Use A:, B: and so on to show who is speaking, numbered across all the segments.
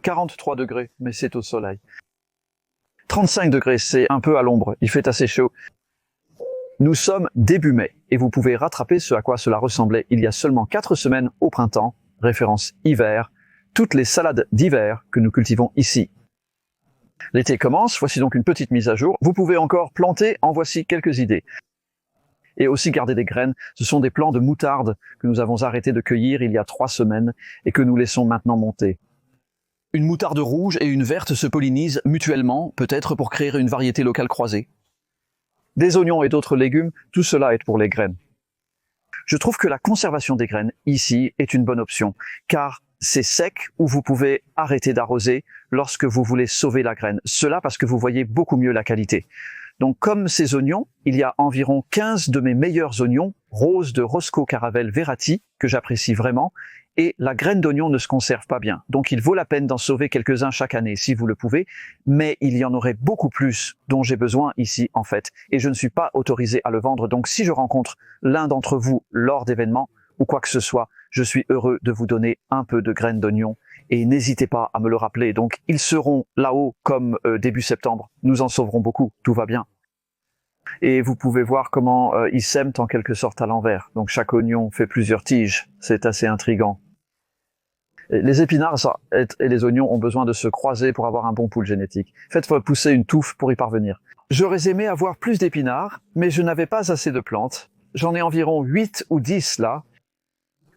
A: 43 degrés, mais c'est au soleil. 35 degrés, c'est un peu à l'ombre, il fait assez chaud. Nous sommes début mai, et vous pouvez rattraper ce à quoi cela ressemblait il y a seulement 4 semaines au printemps, référence hiver, toutes les salades d'hiver que nous cultivons ici. L'été commence, voici donc une petite mise à jour. Vous pouvez encore planter, en voici quelques idées. Et aussi garder des graines, ce sont des plants de moutarde que nous avons arrêté de cueillir il y a 3 semaines et que nous laissons maintenant monter. Une moutarde rouge et une verte se pollinisent mutuellement, peut-être pour créer une variété locale croisée. Des oignons et d'autres légumes, tout cela est pour les graines. Je trouve que la conservation des graines ici est une bonne option, car c'est sec où vous pouvez arrêter d'arroser lorsque vous voulez sauver la graine. Cela parce que vous voyez beaucoup mieux la qualité. Donc comme ces oignons, il y a environ 15 de mes meilleurs oignons, roses de Roscoe Caravelle Verratti, que j'apprécie vraiment, et la graine d'oignon ne se conserve pas bien. Donc il vaut la peine d'en sauver quelques-uns chaque année si vous le pouvez, mais il y en aurait beaucoup plus dont j'ai besoin ici en fait, et je ne suis pas autorisé à le vendre. Donc si je rencontre l'un d'entre vous lors d'événements ou quoi que ce soit, je suis heureux de vous donner un peu de graines d'oignon et n'hésitez pas à me le rappeler. Donc ils seront là-haut comme début septembre. Nous en sauverons beaucoup, tout va bien. Et vous pouvez voir comment ils sèment en quelque sorte à l'envers. Donc chaque oignon fait plusieurs tiges, c'est assez intriguant. Et les épinards et les oignons ont besoin de se croiser pour avoir un bon pool génétique. Faites pousser une touffe pour y parvenir. J'aurais aimé avoir plus d'épinards, mais je n'avais pas assez de plantes. J'en ai environ 8 ou 10 là.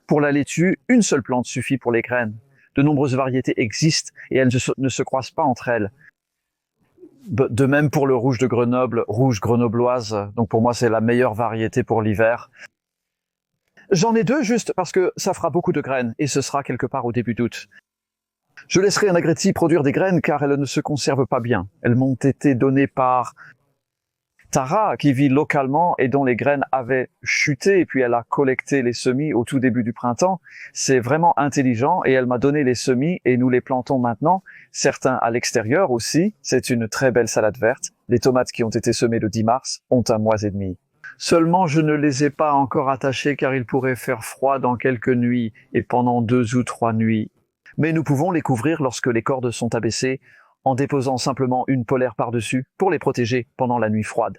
A: Pour la laitue, une seule plante suffit pour les graines. De nombreuses variétés existent et elles ne se croisent pas entre elles. De même pour le rouge de Grenoble, rouge grenobloise, donc pour moi c'est la meilleure variété pour l'hiver. J'en ai 2 juste parce que ça fera beaucoup de graines et ce sera quelque part au début d'août. Je laisserai un agréti produire des graines car elles ne se conservent pas bien. Elles m'ont été données par Tara qui vit localement et dont les graines avaient chuté et puis elle a collecté les semis au tout début du printemps. C'est vraiment intelligent et elle m'a donné les semis et nous les plantons maintenant, certains à l'extérieur aussi. C'est une très belle salade verte. Les tomates qui ont été semées le 10 mars ont 1 mois et demi. Seulement je ne les ai pas encore attachées car il pourrait faire froid dans quelques nuits et pendant 2 ou 3 nuits. Mais nous pouvons les couvrir lorsque les cordes sont abaissées en déposant simplement une polaire par-dessus pour les protéger pendant la nuit froide.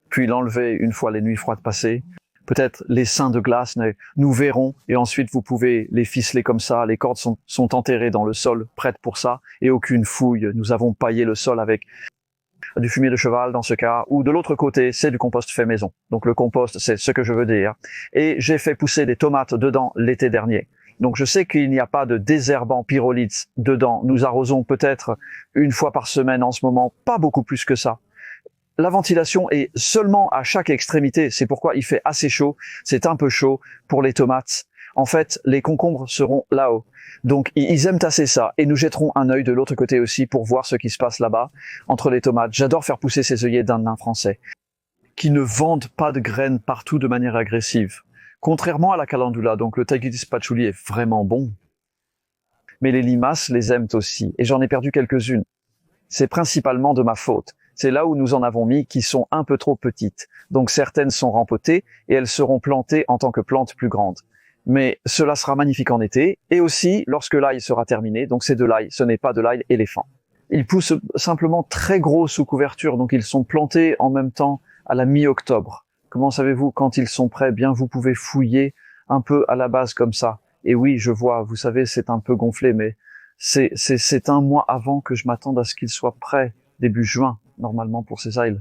A: Puis l'enlever une fois les nuits froides passées. Peut-être les seins de glace, nous verrons, et ensuite vous pouvez les ficeler comme ça, les cordes sont enterrées dans le sol, prêtes pour ça, et aucune fouille, nous avons paillé le sol avec du fumier de cheval dans ce cas, ou de l'autre côté, c'est du compost fait maison. Donc le compost, c'est ce que je veux dire. Et j'ai fait pousser des tomates dedans l'été dernier. Donc je sais qu'il n'y a pas de désherbant pyrolithes dedans. Nous arrosons peut-être 1 fois par semaine en ce moment, pas beaucoup plus que ça. La ventilation est seulement à chaque extrémité, c'est pourquoi il fait assez chaud, c'est un peu chaud pour les tomates. En fait, les concombres seront là-haut. Donc ils aiment assez ça, et nous jetterons un œil de l'autre côté aussi pour voir ce qui se passe là-bas, entre les tomates. J'adore faire pousser ces œillets d'un nain français, qui ne vendent pas de graines partout de manière agressive. Contrairement à la calendula, donc le Tagetes patchouli est vraiment bon. Mais les limaces les aiment aussi, et j'en ai perdu quelques-unes. C'est principalement de ma faute. C'est là où nous en avons mis qui sont un peu trop petites. Donc certaines sont rempotées et elles seront plantées en tant que plantes plus grandes. Mais cela sera magnifique en été et aussi lorsque l'ail sera terminé. Donc c'est de l'ail, ce n'est pas de l'ail éléphant. Ils poussent simplement très gros sous couverture, donc ils sont plantés en même temps à la mi-octobre. Comment savez-vous quand ils sont prêts? Bien, vous pouvez fouiller un peu à la base comme ça. Et oui, je vois, vous savez, c'est un peu gonflé, mais c'est 1 mois avant que je m'attende à ce qu'ils soient prêts, début juin, normalement pour ces ails.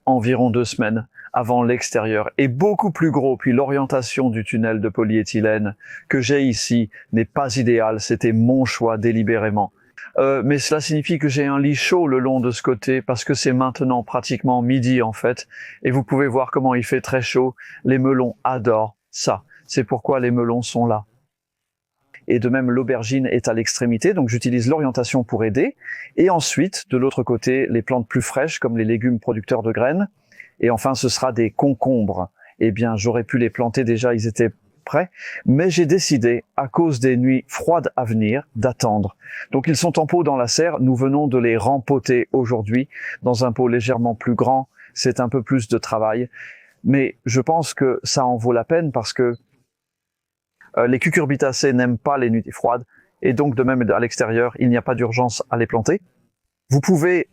A: Environ 2 semaines avant l'extérieur est beaucoup plus gros, puis l'orientation du tunnel de polyéthylène que j'ai ici n'est pas idéale, c'était mon choix délibérément. Mais cela signifie que j'ai un lit chaud le long de ce côté, parce que c'est maintenant pratiquement midi en fait, et vous pouvez voir comment il fait très chaud. Les melons adorent ça, c'est pourquoi les melons sont là. Et de même, l'aubergine est à l'extrémité, donc j'utilise l'orientation pour aider. Et ensuite, de l'autre côté, les plantes plus fraîches, comme les légumes producteurs de graines. Et enfin, ce sera des concombres. Eh bien, j'aurais pu les planter déjà, ils étaient prêts. Mais j'ai décidé, à cause des nuits froides à venir, d'attendre. Donc ils sont en pot dans la serre, nous venons de les rempoter aujourd'hui, dans un pot légèrement plus grand. C'est un peu plus de travail. Mais je pense que ça en vaut la peine parce que les cucurbitacées n'aiment pas les nuits froides et donc de même à l'extérieur, il n'y a pas d'urgence à les planter. Vous pouvez,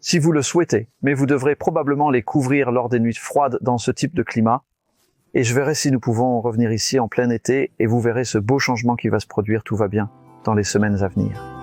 A: si vous le souhaitez, mais vous devrez probablement les couvrir lors des nuits froides dans ce type de climat. Et je verrai si nous pouvons revenir ici en plein été et vous verrez ce beau changement qui va se produire, tout va bien, dans les semaines à venir.